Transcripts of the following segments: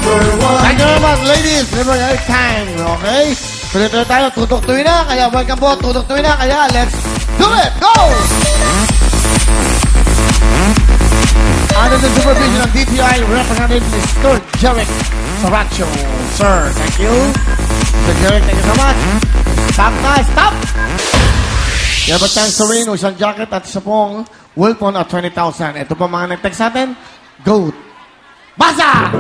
Thank you very much, ladies. Remember your time, okay? Tuloy-tuloy tayo. Tutok-tuloy na. Kaya welcome po. Tutok-tuloy na. Kaya let's do it. Go! Under the supervision of DTI Representative Mr. Jeric Saracho. Sir, thank you. Mr. Jeric, thank you so much. Stop na. Stop! Yan ba tayong Serene, isang jacket at isa pong Wilpon at 20,000. Ito pa mga nag-text natin. Go! Basa!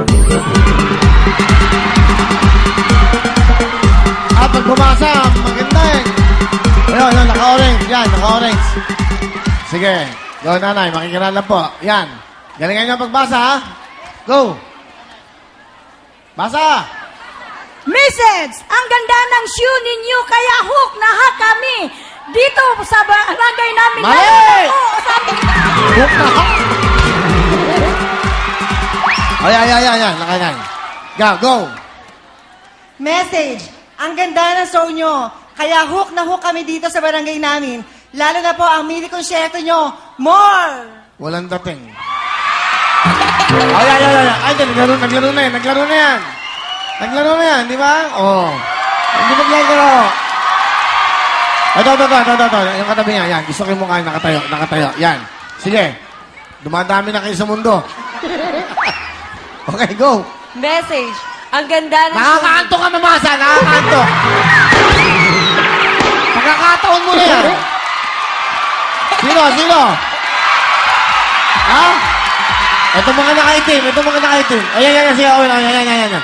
At pag bumasa, maganda eh. Ayun, naka-orange. Yan, naka-orange. Sige. Go, nanay. Makikilala po. Yan. Galingan nyo pagbasa, ha? Go! Basa! Message! Ang ganda ng shoe ninyo, kaya hook na ha kami. Dito sa barangay namin. Mali! Oo, sabi ko. Hook na ha! Ayan. Nakayan. Go! Message. Ang ganda ng show nyo. Kaya hook na hook kami dito sa barangay namin. Lalo na po ang mini konsyerto nyo. More! Walang dating. Ay, naglaro na yan. Naglaro na yan, di ba? Oo. Hindi naglaro. Ito. Yung katabi niya, yan. Gusto ko yung mukha nakatayo. Yan. Sige. Dumadami na kayo sa mundo. Okay, go. Message. Ang ganda ng Nakakaanto ka, mamasa. Nakakaanto. Pagkakataon mo na yan. Sino? Ha? Ito mga nakaitim. Ayan. Sige, ayan.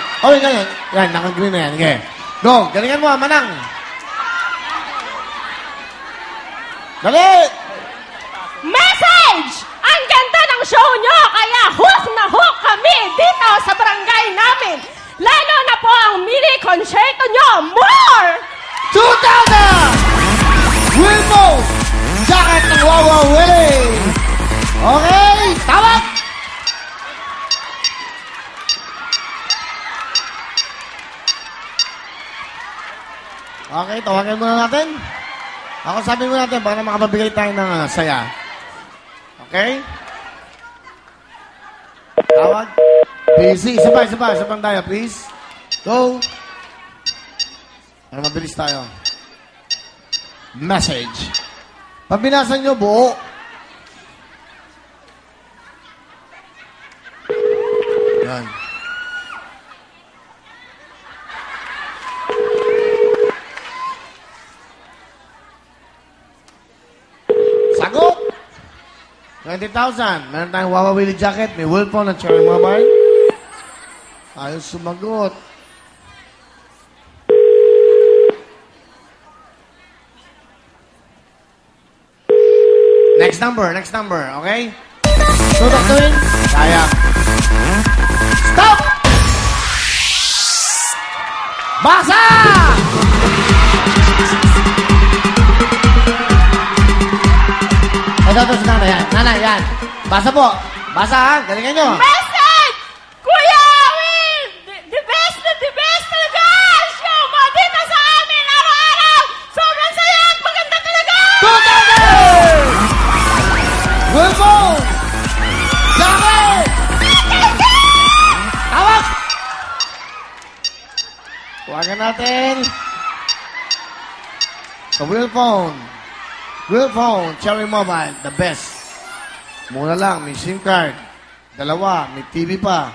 Yan, naka-green na yan. Okay. Go. Galingan mo, manang. Dali! Message! Ang ganda ng show nyo, kaya hook na hook kami dito sa barangay namin. Lalo na po ang mini concerto nyo. More! 2,000! Wilmo! Jacket ng Wawa Willie! Okay, tawag! Okay, tawagan muna natin. Ako sabi mo natin, para makapabigay tayo ng saya. Okay? Tawag. Busy. Isa pa tayo, please. Go. Para mabilis tayo. Message. Pag binasa nyo, buo. Yan. Sagot! 20,000. Meron tayong Wawa Willie jacket, may Wilpon at Cherry Mobile. Ayaw sumagot. Next number, okay? Tutok to rin. Sayang. Stop! Basa! Ito si nanay yan. Nanay yan. Basa po. Basa ha. Galingan nyo. Message! Kuya Will! The best talaga! Show mo dito sa amin araw-araw! Sobrang saya at maganda talaga! 2,000! Wilmo! Jacket! Tawag! Huwagan natin. Sa Wilphone, Cherry Mobile, the best. Mura lang, may SIM card. 2, may TV pa.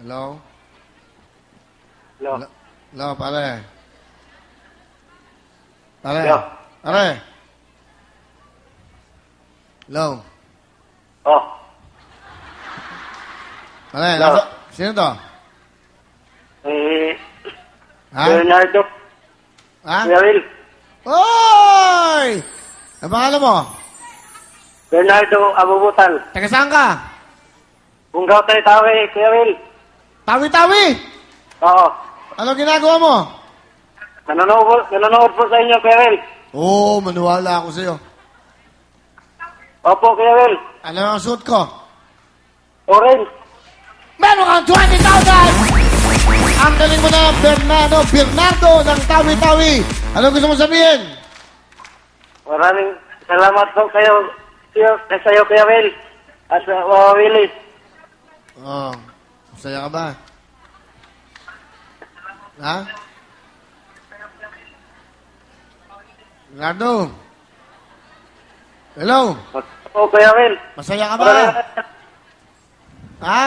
Hello? Hello, pare. Hello. Pare. Hello? Oh, Pare, Hello. Sino to? Ha? Bernardo. Ha? Kuya Will. Oy! Ang pangalan mo? Bernardo Abubutan. Taga saan ka? Bunggaw tayo tawe, Kuya Will. Tawi-tawi! Oo. Ano ginagawa mo? Nanonood po sa inyo, Kuya Will. Oo, maniwala ako sa'yo. Opo, Kuya Will. Ano ang suit ko? Orange. Meron kang 20,000! Ang galing mo na, Bernardo ng Tawi-Tawi. Ano gusto mo sabihin? Maraming Salamat po sa'yo, Kuya Will. At sa Wawa Willie. Oh, masaya ka ba? Ha? Leonardo? Hello? Po, Kuya Will. Masaya ka ba? Ha?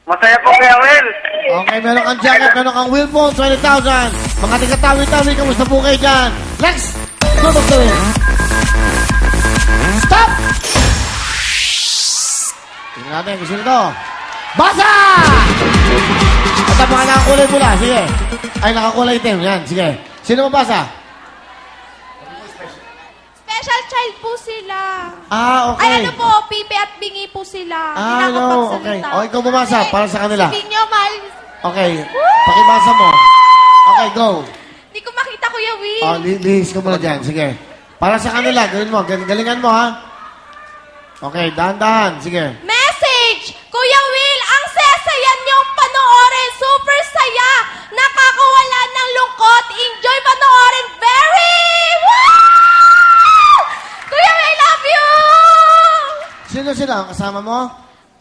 Masaya po, Kuya Will. Okay, meron kang jacket, meron kang wheel phone, 20,000. Mga tigatawi-tawi, kamusta po kayo dyan? Next! Go back to it. Stop! Tingnan natin, gusto nito. Basa! At ang mga nakakulay pula, sige. Ay, nakakulay itim, yan, sige. Sino mabasa? Special child po sila. Ah, okay. Ay, ano po, Pipe at Bingi po sila. Hindi Ah, na ako no, okay. pagsalita. O, ikaw bumasa, para sa kanila. Sabihin nyo, mahal. Okay, pakibasa mo. Okay, go. Hindi ko makita, Kuya Will. Oh, lihis ko muna dyan. Sige. Para sa kanila, gawin mo. Galingan mo, ha? Okay, dahan-dahan. Sige. Message! Kuya Will, ang sasaya niyong panoorin. Super saya. Nakakawala ng lungkot. Enjoy panoorin. Very! Wow! Kuya Will, love you! Sino sila? Ang kasama mo?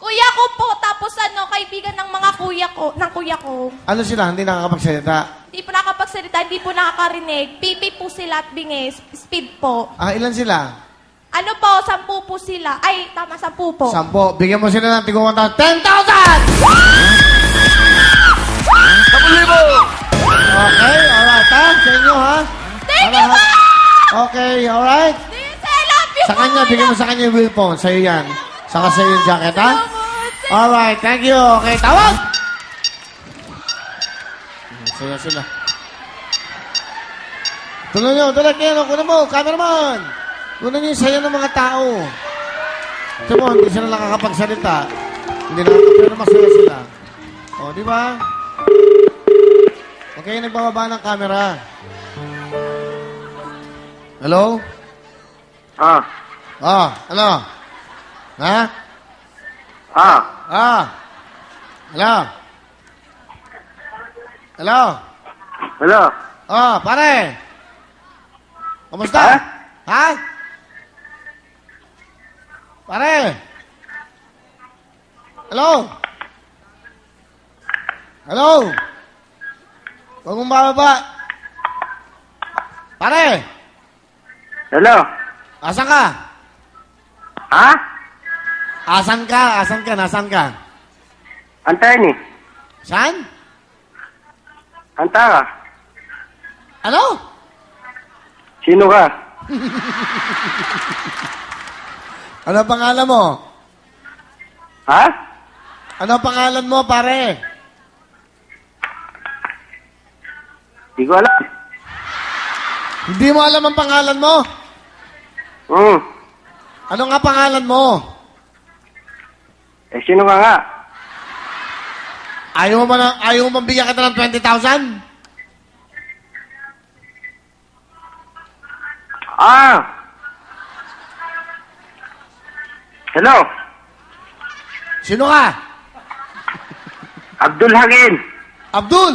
Kuya ko po, tapos kaibigan ng mga kuya ko. Ano sila? Hindi nakakapagsalita. Hindi po nakapagsalita, hindi po nakakarinig. Pipi po sila at bingis. Speed po. Ah, ilan sila? Ano po, 10 po sila. Ay, tama, 10 po. 10. Bigyan mo sila ng tigong 10,000. 10,000! Okay, alright, ha? Sa inyo, ha? Thank you, Alright. Okay, alright. This, I love you Sa kanya, po. bigyan mo sa kanya yung wheel phone. Sa'yo yan. Saka sa'yo yung jacket, ha? Alright, thank you. Okay, tawag! Saya sila. Tuloy nyo, tuloy kayo. Kunin mo, cameraman. Kunin nyo yung saya ng mga tao. Ito mo, hindi sila nakakapagsalita. Hindi pero masaya sila. O, di ba? Okay, nagbababa ng camera. Hello? Ah. Ano? Ha? Hello? Hello? Hello. Pare! Kamusta? Ha? Ha? Pare! Hello? Hello? Huwag mong bababa. Pare! Hello. Asan ka? Ha? Asan ka? Nasaan ka? Antayin eh. Saan? Anta ka. Ano? Sino ka? Ano pangalan mo? Ha? Ano pangalan mo, pare? Di ko alam. Hindi mo alam ang pangalan mo? Ano nga pangalan mo? Sino ka nga? Ayaw mo bang bigyan kita ng 20,000? Hello. Sino ka? Abdul Hakim. Abdul!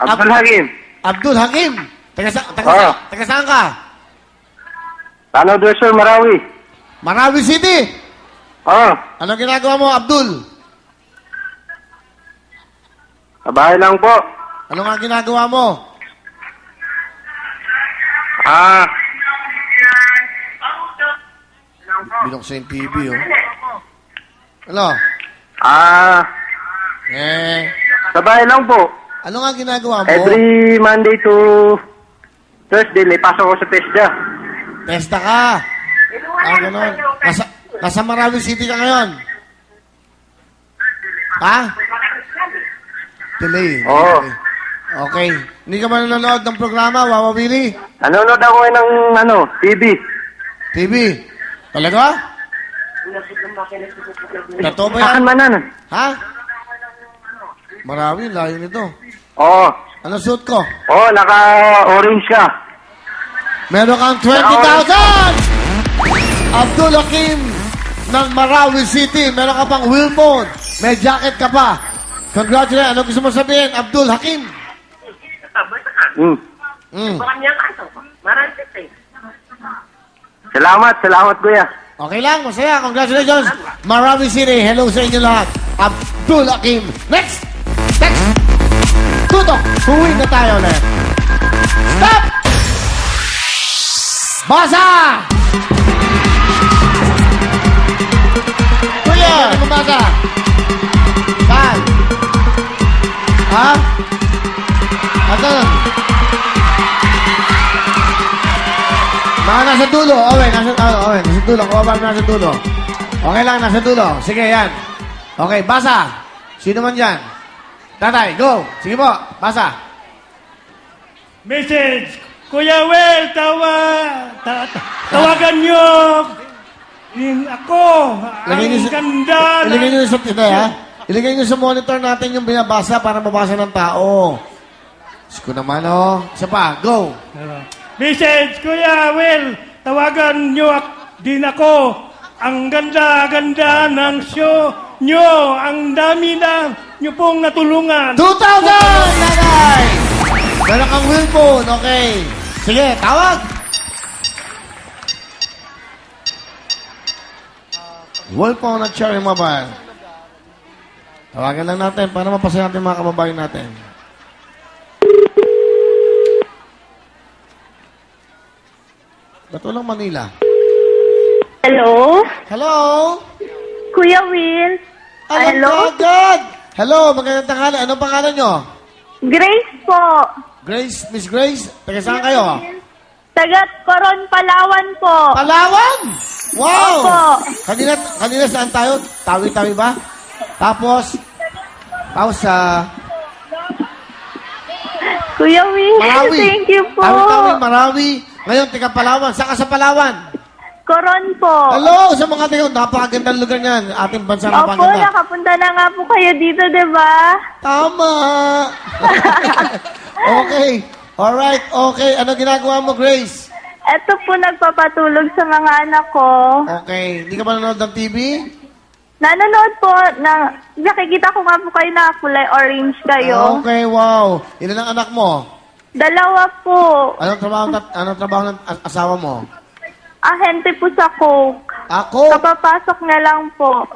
Abdul Hakim. Abdul Hakim! Oo. Taga saan ka? Tano do Sur, Marawi. Marawi City! Oo. Ano ginagawa mo, Abdul? Sa bahay lang po. Ano nga ginagawa mo? Binuksan yung TV, oh. Ano? Sa bahay lang po. Ano nga ginagawa mo? Every Monday to Thursday, may pasok ko sa PESDA. Pesta ka. Ganon. Nasa Marawi City ka ngayon. Ha? Delay. Oo. Okay. Hindi ka ba nanonood ng programa, Wawa Willie? Nanonood ako ng TV. TV. Talaga? Totoo ba yan? Akan manan. Ha? Marawi, layo nito. Oo. Ano suit ko? Oo, naka-orange ka. Meron kang 20,000! Abdul Hakim ng Marawi City. Meron ka pang wheel phone. May jacket ka pa. Congratulations. Ano gusto mo sabihin, Abdul Hakim? Salamat kuya. Okay lang, masaya. Congratulations. Marawi City. Hello sa inyo lahat. Abdul Hakim. Next! Tutok. Huwi na tayo ulit. Stop! Basa! Kuya, ano basa? Saan? Ha? Asan? Mga nasa dulo. Okay, nasa dulo. Kuha ba nasa dulo? Okay lang, nasa dulo. Sige, yan. Okay, basa. Sino man dyan? Tatay, go. Sige po, basa. Message, Kuya Will, tawagan niyo ako. Ang ganda Ilagay ng... nyo sa tita, ha? Ilagay nyo sa monitor natin yung binabasa para mabasa ng tao. Isko naman, oh. Isa pa, go. Message, Kuya Will, tawagan niyo din ako. Ang ganda-ganda ng show nyo. Ang dami na nyo pong natulungan. 2,000, nanay! Meron kang wheel phone, okay. Sige, tawag. Wheel phone at Cherry Mobile. Tawagan lang natin para mapasaya natin mga kababayan natin. Ba't walang Manila? Hello? Hello? Kuya Will? Hello? God! Hello, magandang tanghali. Anong pangalan nyo? Grace po. Grace, Miss Grace? Taga saan kayo? Taga Coron, Palawan po. Palawan! Wow! Opo. Kanina saan tayo? Tawi-tawi ba? Tapos sa Kuya Will, Marawi. thank you po. Tawi-tawi, Marawi. Ngayon, taga Palawan. Saan ka sa Palawan? Coron po. Hello sa mga tayo. Napakagandang lugar niyan. Ating bansa Opo, napakaganda. nakapunta na nga po kayo dito, di ba? Tama! Okay. Alright, okay. Ano ginagawa mo, Grace? Eto po, nagpapatulog sa mga anak ko. Okay. Hindi ka ba nanonood ng TV? Nanonood po, nakikita ko nga po kayo na kulay orange kayo. Okay, wow. Ilan ang anak mo? 2 po. Anong trabaho ng asawa mo? Ahente po sa Coke. Ako? Kapapasok na lang po.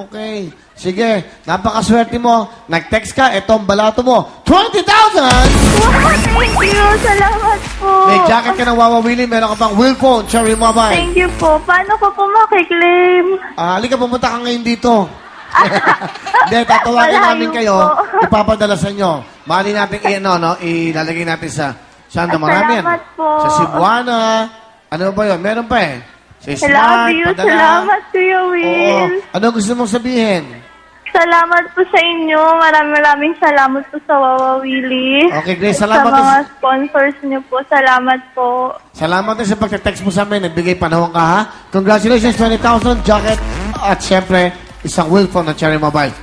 Okay. Sige, napakaswerte mo. Nag-text ka, etong balato mo. 20,000! Wow, thank you. Salamat po. May jacket ka ng wawawili, meron ka pang wheel phone, Cherry Mobile. Thank you po. Paano ko po makiklaim? Halika, pumunta ka ngayon dito. Hindi, tatawagin Malayo namin kayo, po. ipapadala sa inyo. Mali natin, ilalagay natin sa Santa Marami. Salamat po. Sa Cebuana. Ano ba yun? Meron pa eh. Sa I Smart, love you. padala. Salamat, Kuya Oo. Will. Ano gusto mong sabihin? Salamat po sa inyo. Maraming salamat po sa Wawawili. Okay, Grace, Sa salamat mga sponsors niyo po. Salamat po. Salamat din sa pagte-text mo sa amin. Nagbigay panahon ka, ha? Congratulations, 20,000 jacket. At syempre, isang wheel phone ng Cherry Mobile.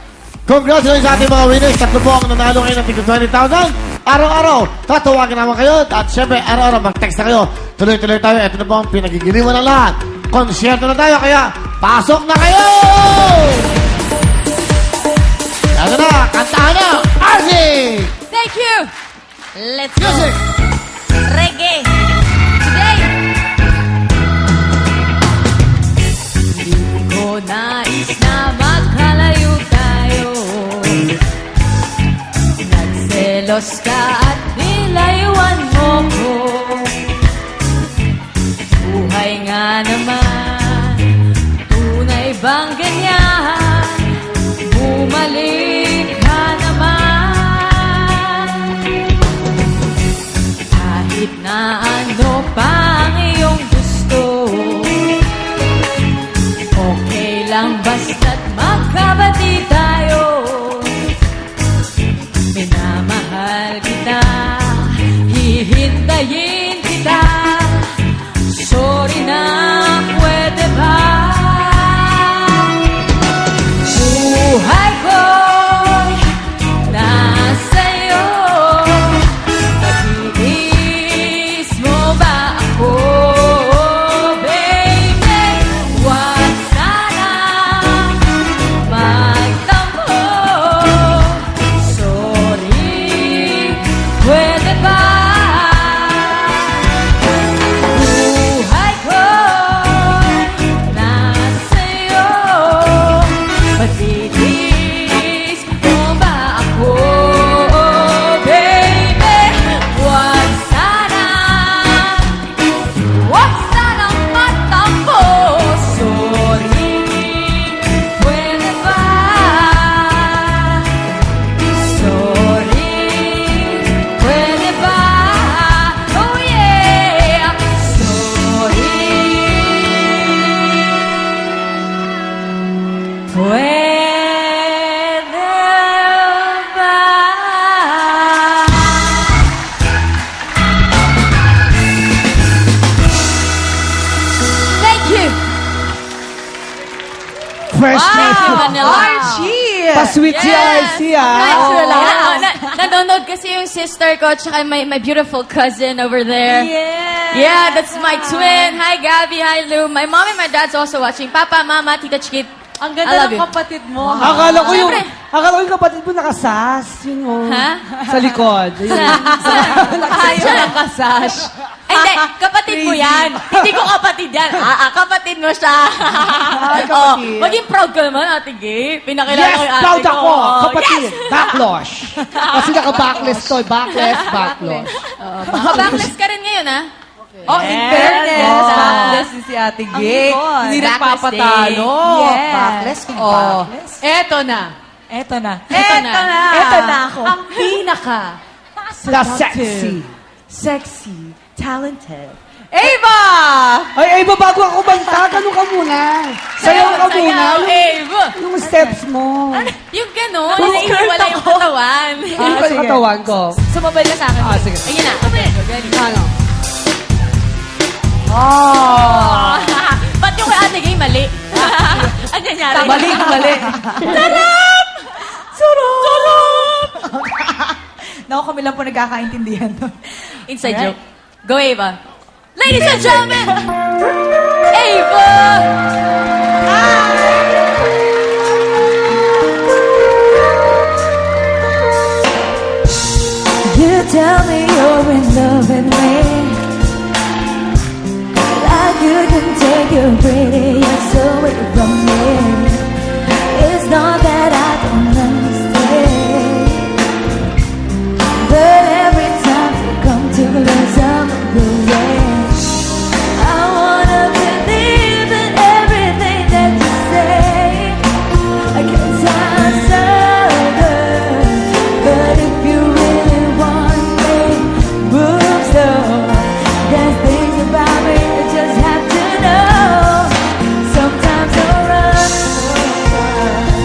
Congratulations sa ating mga winners. Tatlo po ang nanalo ngayon ng 20,000. Araw-araw, tatawagan naman kayo. At syempre, araw-araw, mag-text na kayo. Tuloy-tuloy tayo. Ito na po ang pinagigiliwan ng lahat. Konsyerto na tayo, kaya pasok na kayo! Ano na, kantahan na! Arnie! Thank you. Let's go. Music! Reggae. Today. Hindi ko nais na magkalayo tayo. Nagselos ka at nilayuan mo ko. Buhay nga naman, tunay bang ganyan? Bumalik ka naman. Kahit na ano pa ang iyong gusto, okay lang basta't magkabati tayo. Minamahal kita, hihintayin kita. Sorry na, pwede ba? Buhay ko'y nasa'yo. Pag-iis mo ba ako, baby? Huwag sana magtampo. Sorry, pwede ba? Buhay ko'y Fresh Archie Manila. Archie! Pa-sweet si Archie, Natural ah. lang. Nanonood kasi yung sister ko tsaka my beautiful cousin over there. Yeah, that's my twin. Hi, Gabby. Hi, Lou. My mom and my dad's also watching. Papa, Mama, Tita Chikit. Ang I ganda love ng you. kapatid mo. Akala ko yung, Siyempre. akala ko yung kapatid mo nakasas. Yun, oh. Ha? Sa likod. Ayun. Ayaw ng kasash. Ay, hindi. Kapatid mo yan. Hindi ko kapatid yan. Kapatid mo siya. Oh, maging proud ka naman, Ate Gay. Pinakilala Yes, ko yung ate proud ko. ako. Oh, Kapatid. yes. Backlash. Kasi naka-backless to. Backless, backlash. Backless ka rin ngayon, ha? Oh, in fairness, Yes. backless si Ate Gay. likod. Hindi Backless nagpapatalo. Yes. Backless kung backless. Eto na. Eto na. Eto na. Eto na ako. Ang pinaka The sexy. sexy, talented. Ava! Ay, Eva, bago ako banta, ganun ka muna. Sayaw ka muna. Sayaw, Eva. Yung steps mo. Yung gano'n, iniiwala yung katawan. Yung sa katawan ko. Sumabay ka sa akin. Ah, sige. Ayun na. Okay. Ready? Ano? Oh. Ba't yung kay Ate Gay mali? Ang nangyari? Mali. Sarap! Naku, kami lang po nagkakaintindihan. Inside joke. Go, Ava. Ladies and gentlemen, Ava! You tell me you're in love with me, like you can take your radiance away from me. It's not that I don't understand, but every time you come to lose, I'm the way. I wanna believe in everything that you say. I can't sound so good, but if you really want me, move slow. There's things about me you just have to know. Sometimes I run,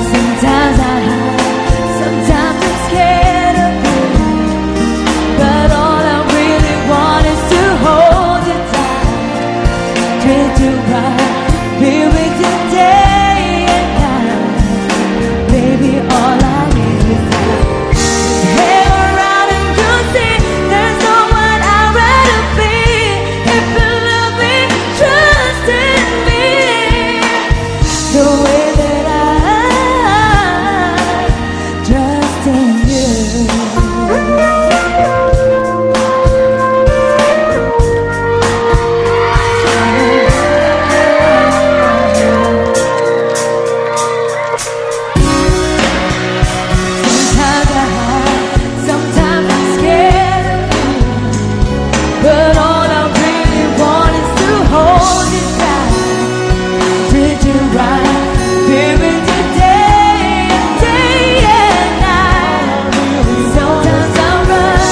sometimes I hide, sometimes I'm scared of you. But all I really want is to hold you tight, treat you right, be with you day and night. Baby, all I need is time. Hang around and you'll see there's no one I'd rather be. If you love me, trust in me, the way that I trust in you. Sometimes I hide, sometimes I'm scared of you. But all I really want is to hold you tight, treat you right, be with you day and night. Sometimes I run,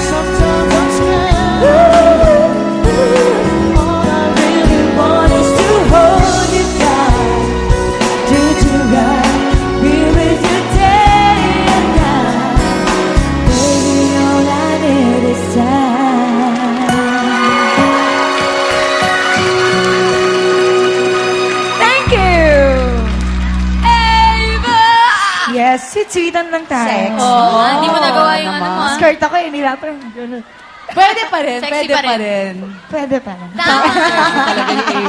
sometimes I'm scared. All I really want is to hold you tight, treat you right, be with you day and night. Baby, all I need is time. Thank you! Ava! Yes, sweet-sweetan lang tayo. Oo, hindi mo nagawa yung ano mo, ah. Skirt ako, nirapan. Pwede pa rin, Sexy pwede pa pa rin. rin. Pwede pa rin.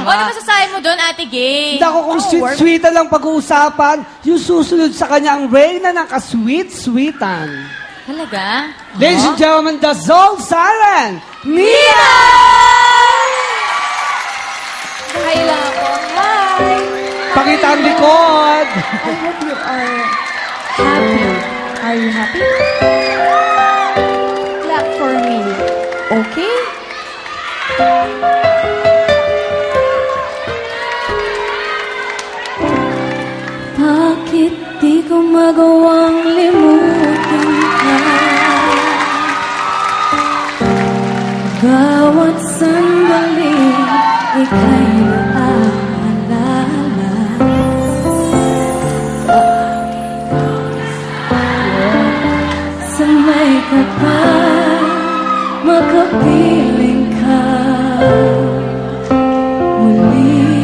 O, ano masasabi mo doon, Ate Gay? Hindi ako kung sweet-sweetan lang pag-uusapan, yung susunod sa kanya ang reyna ng ka-sweet-sweetan. Talaga? Ladies and gentlemen, the Zol Siren, Mia! Hi lang ako. Hi! Pakita ang likod. I hope you are happy. Are you happy? Clap for me. Okay? Bakit di ko magawang limutin ka? Bawat sandali, ika'y naaalala. Sanay ka pa, makapiling ka muli.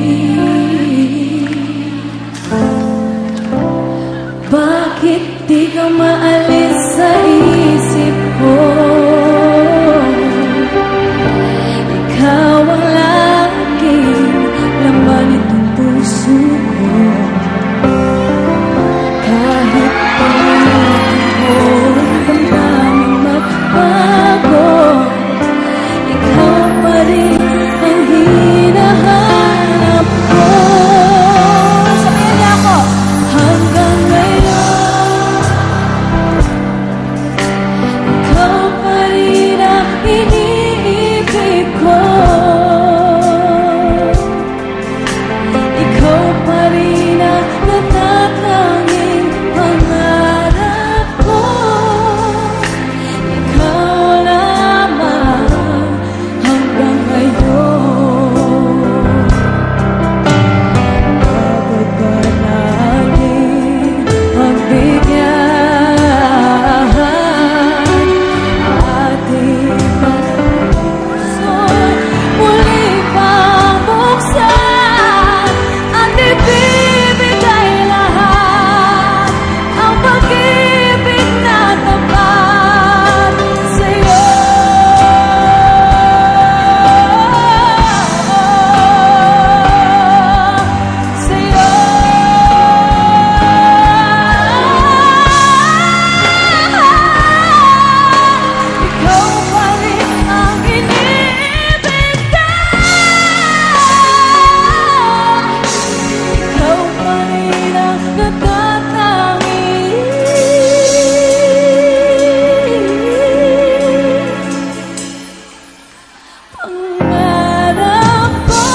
Ang meron ko,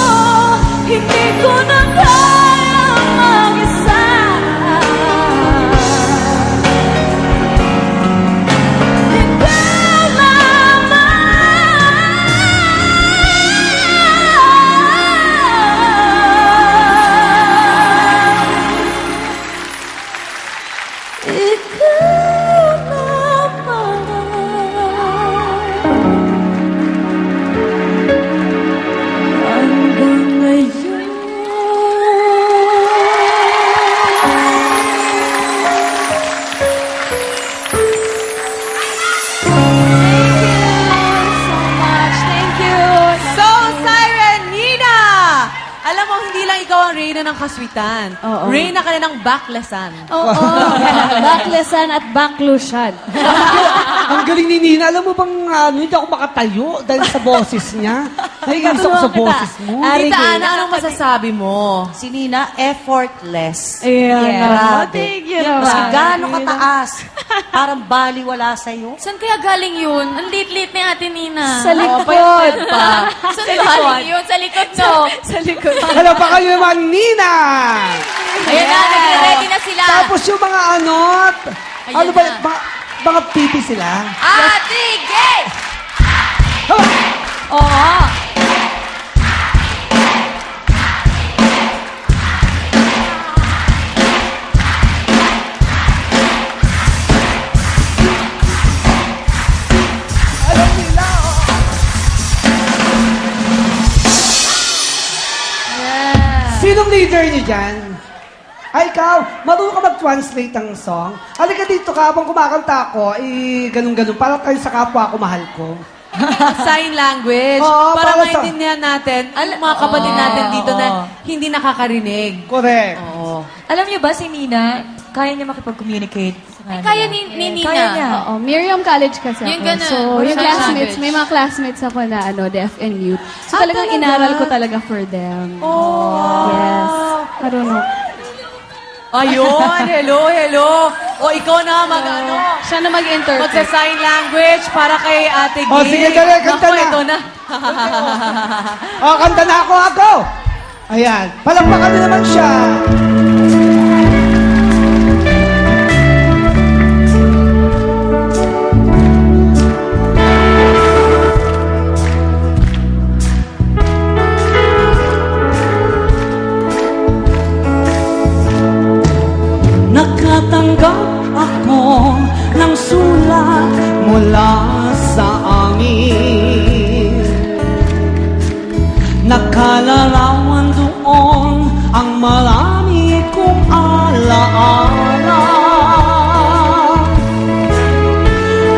hindi ko na kaya mag-isa. So, Siren, Nina! Alam mo, hindi lang ikaw ang reyna ng kaswitan. Oo. Reyna ka na ng backlasan. Oo, backlesan at backlusan. Ang galing ni Nina. Alam mo bang hindi ako makatayo dahil sa boses niya? Naiinis ako sa boses mo. Tita Ana, anong masasabi mo? Si Nina, effortless. Ayan. Grabe. Thank you Mas naman. gaano kataas. Parang baliwala sa'yo. Saan kaya galing yun? Ang lit-lit ni Ate Nina. Sa likod. Saan galing yun? Sa likod, no? Sa likod. Alam pa kayo naman, Nina! Ayan na, nagre-ready na sila. Tapos yung mga ano, Ayan ano ba, na. mga pipi sila? Ate Gay! Oo. Alam nila, Sinong leader niyo dyan? Ay, ikaw, marunong ka mag-translate ng song? Halika dito ka, habang kumakanta ako, ganun-ganun, para kayo sa kapwa ko, mahal ko. Sign language. Oo, para para sa- maintindihan natin, ang mga kapatid natin dito na hindi nakakarinig. Correct. Oo. Alam niyo ba si Nina, kaya niya makipag-communicate sa kanila? Kaya ni Nina. Kaya niya. Oo, Miriam College kasi ako. Yung ganun. So, yung Sign classmates, language. may mga classmates ako na deaf and mute. So, talagang inaral ko talaga for them. Oh. Yes. Marunong. Ayun, hello. O ikaw na mag-ano. Siya na mag-interpret. Magsa-sign language para kay Ate Gay. O, sige, dali, kanta Naku, na. ito na. Kanta na ako! Ayan, palakpakan na naman siya. Nakatanggap ako ng sulat mula sa amin. Nakalarawan doon ang marami kong alaala.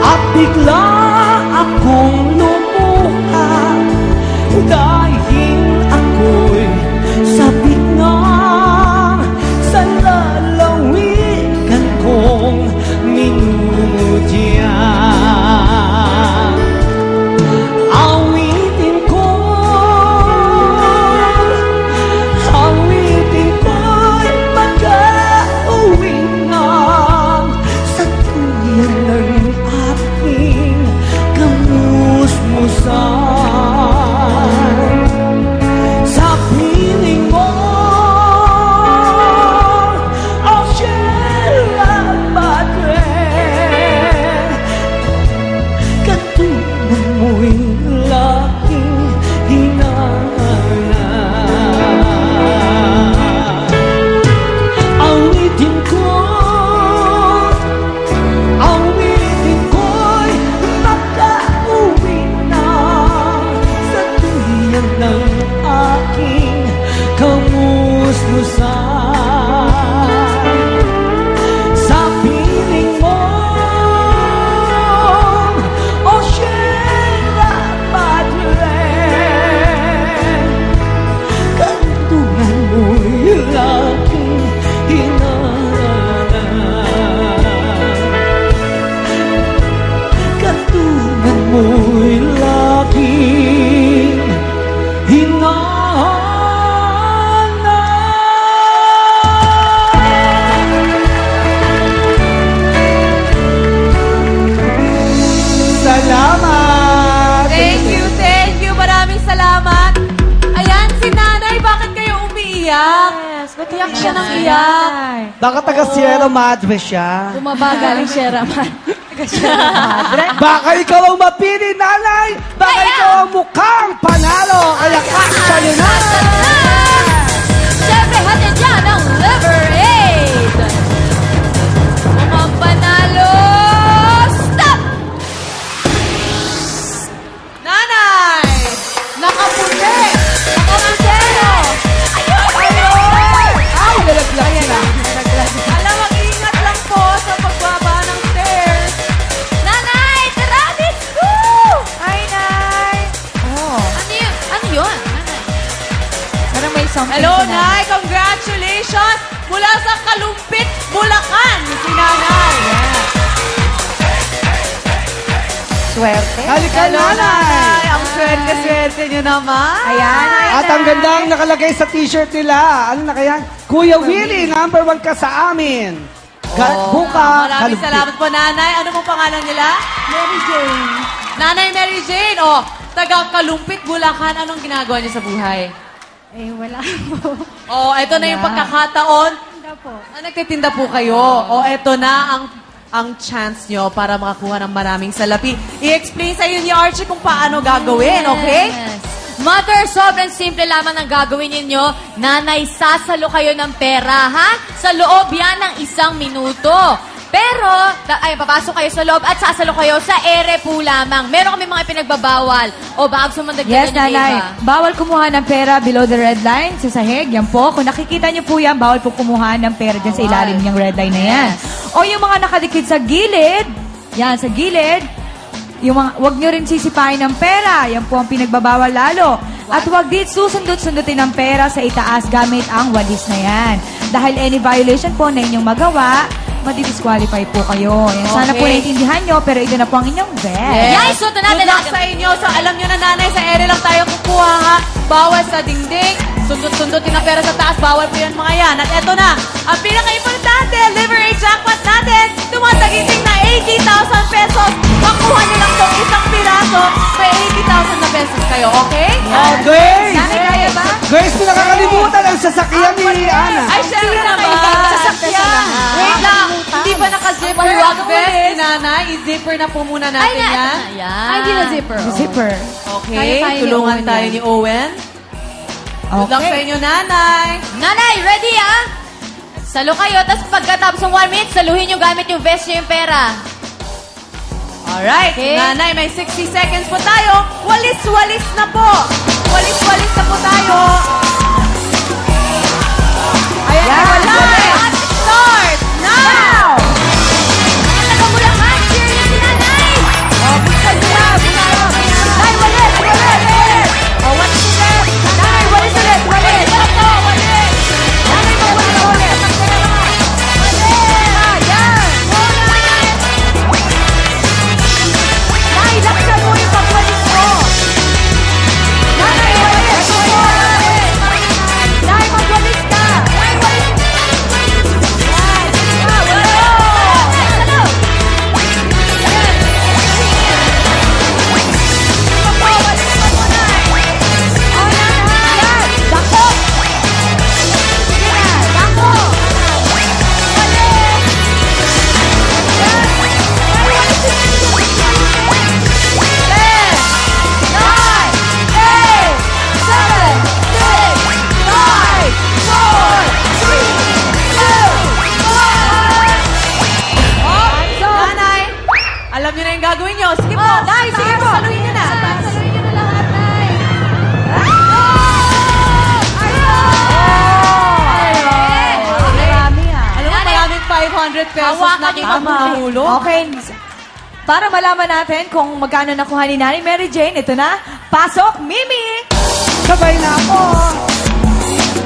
At bigla akong lumuha dahil ako'y sabik na sa lalawigan kong minumudya. Awitin ko Ba't iyak siya ng iyak? Baka taga Sierra Madre siya. Bumaba galing Sierra Man. Baka ikaw ang mapili, nanay! Baka ikaw ang mukhang panalo! Kaya kasya nyo na! Siyempre, hatid yan ang Liver Aid! Mukhang panalo! Stop! Nanay! Nakaputi! Nakaputero! Ay, lalaglag na. Alam, mag-ingat lang po sa pagbaba ng stairs. Nanay! Tara! Let's go! Ay, Nay! Ano yun? Ano yun? Nanay? Parang may something Hello, sa Nay! Congratulations! Mula sa Kalumpit, Bulacan, si Nanay. Swerte. Halika, nanay! Ang swerte-swerte niyo naman. Ayan. At ang gandang nakalagay sa t-shirt nila. Ano na kaya? Kuya Willie, number 1 ka sa amin. Buka, Maraming Kalumpit. salamat po, Nanay. Ano pong pangalan nila? Mary Jane. Nanay Mary Jane. Taga Kalumpit, Bulacan. Anong ginagawa niyo sa buhay? Eh, wala po. Ito na yung pagkakataon. Hindi po. Nagtitinda po kayo. Ito na ang chance nyo para makakuha ng maraming salapi. I-explain sa iyo ni Archie kung paano gagawin, okay? Yes. Mother, sobrang simple lamang ng gagawin ninyo. Nanay, sasalo kayo ng pera, ha? Sa loob yan ng 1 minuto. Pero, papasok kayo sa loob at sasalo kayo sa ere po lamang. Meron kami mga pinagbabawal. O baka gusto mo Yes, dagdagan yung nanay. iba. Bawal kumuha ng pera below the red line sa sahig. Yan po. Kung nakikita niyo po yan, bawal po kumuha ng pera dyan sa ilalim niyang red line na yan. O yung mga nakadikit sa gilid, yan, sa gilid, yung mga, wag niyo rin sisipain ng pera. Yan po ang pinagbabawal lalo. At wag din susundot-sundutin ng pera sa itaas gamit ang walis na yan. Dahil any violation po na inyong magawa, madidisqualify po kayo. Yan, sana po Okay. naiintindihan nyo, pero ito na po ang inyong best. Yes, so ito natin Good luck sa inyo. So, alam nyo na, Nanay, sa ere lang tayo kukuha, ha? Bawal sa dingding. Sundot-sundutin ang pera sa taas. Bawal po yan, mga yan. At eto na, ang pinaka-importante, Liver Aid jackpot natin, tumatagiting na 80,000 pesos. Makuha nyo lang itong isang piraso, may 80,000 na pesos kayo, okay? Grace! Nanay, kaya ba? Grace, mo nakakalimutan ang sasakyan ni Ana. Ay, syempre naman. Sasakyan. Wait lang. Hindi pa naka-zipper ang vest ni Nanay. I-zipper na po muna natin yan. Yan. Ay, hindi na zipper. oh. Zipper. Okay, Kaya-kaya ni tulungan Owen tayo yan. ni Owen. Good luck sa inyo, Nanay. Nanay, ready ah? Salo kayo, tapos pagkatapos ng 1 minute, saluhin nyo gamit yung vest nyo yung pera. Alright, Okay. Nanay, may 60 seconds po tayo. Walis-walis na po. Walis-walis na po tayo. Ayan, Nanay. Start now! Mga taga-Bulacan, cheer nyo si Nanay! Buksan nyo na. Nay, walis, walis, walis. What's the best? Nanay, walis ulit, walis. Walis. Nanay, walis ulit. Ayan. Nay, laksan mo yung pagwalis mo. Nanay, walis. Nay, magwalis ka. Nay, walis. Yan. Walo. Nanay, alam niyo na yung gagawin niyo. Sige po. Nay, sige po. Saluhin niyo na. Saluhin nyo na lahat, Nay! Marami ah. Alam mo, maraming 500 pesos Hawakan na niyo kita mahulog. Okay. Para malaman natin kung magkano nakuha ni Nanay Mary Jane, ito na, Pasok Mimi! Sabay na ako.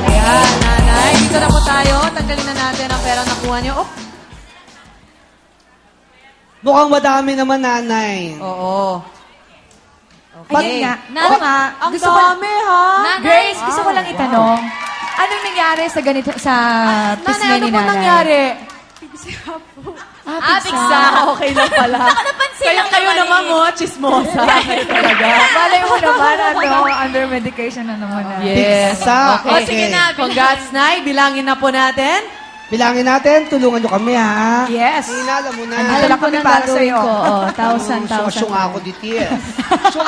Ayan, Nanay. Dito na po tayo. Tanggalin na natin ang pera nakuha niyo. Oh. Mukhang madami naman, nanay. Oo. Pag Okay. nga, Nanay, oo nga, Ang gusto ko, dami, ha? Nanay, Grace, gusto ko lang itanong, anong nangyari sa ganito, sa Nanay, pisngi ano ni po Nanay? nangyari? Pigsa. Okay lang pala. Saka napansin Kaya lang kayo naman naman eh. mo, chismosa. Kayo talaga. Malay mo naman, under medication na naman. Yes. Pigsa. O, sige na. Congrats, Nay. Bilangin na po natin. Bilangin natin, tulungan nyo kami, ha? Yes. Hinala mo na. Alam ko na para sa'yo. Oo, 1,000. Syunga ako ditis.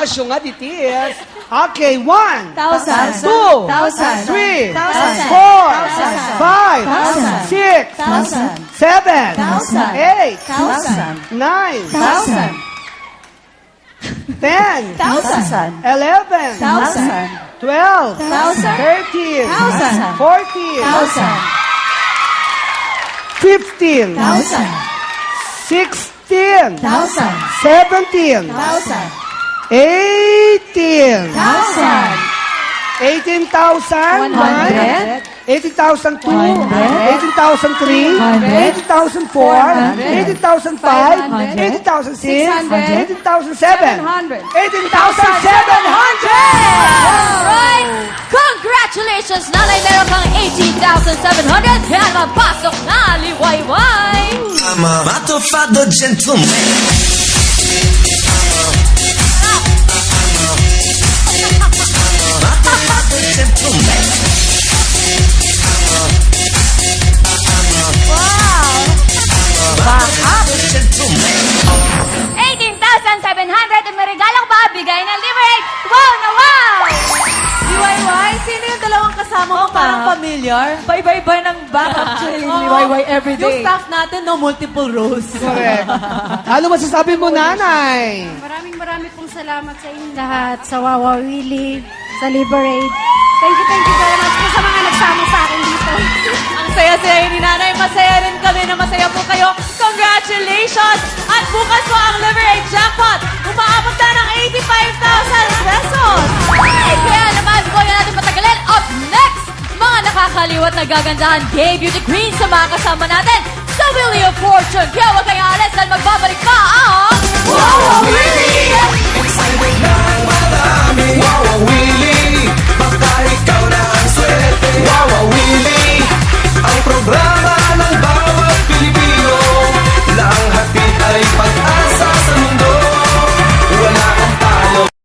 Syunga ditis. Okay, 1, 1,000. 2, 1,000. 3, 1,000. 4, 5, 6, 1,000. 7, 8, 1,000. 9, 1,000. 10, 1,000. 11, 1,000. 12, 13, 1,000. 14, 1,000. 15, 1,000. 16, 1,000. 17, 1,000. 18, 1,000. 18,000, 100. 18,002, 100. 18,003, 100. 18,004, 100. 18,005, 100. 18,006, 600. 18,007, 700. 18,700! Right! Congratulations, Nanay! Meron kang 18,700 yan mapasok na liwayway! I'm a matofado gentleman. Matofado gentleman. Matofado gentleman. 18,700 at may regalang pa bigay ng Liberate! Wow na wow! Liwayway, sino yung dalawang kasama mo? Parang familiar. Iba-iba ng back actually. Oo. Liwayway Yung everyday. staff natin, no, multiple roles. Correct. Ano masasabi mo, nanay? Maraming pong salamat sa inyong lahat, sa Wawa Willie, sa Liberate. Thank you very much po sa mga nagsama sa akin dito. Ang saya-saya ni Nanay. Masaya rin kami na masaya po kayo. Congratulations! At bukas po ang Liberate Jackpot. Umaabot na ng 85,000 pesos. Ay, kaya naman po yan natin patagalin. Up next, mga nakakaliwat na gagandahan gay beauty queens sa mga kasama natin sa Wheel of Fortune. Kaya huwag kayong alis dahil magbabalik pa ang Wawa Willie! Excited na marami. Wow, wow,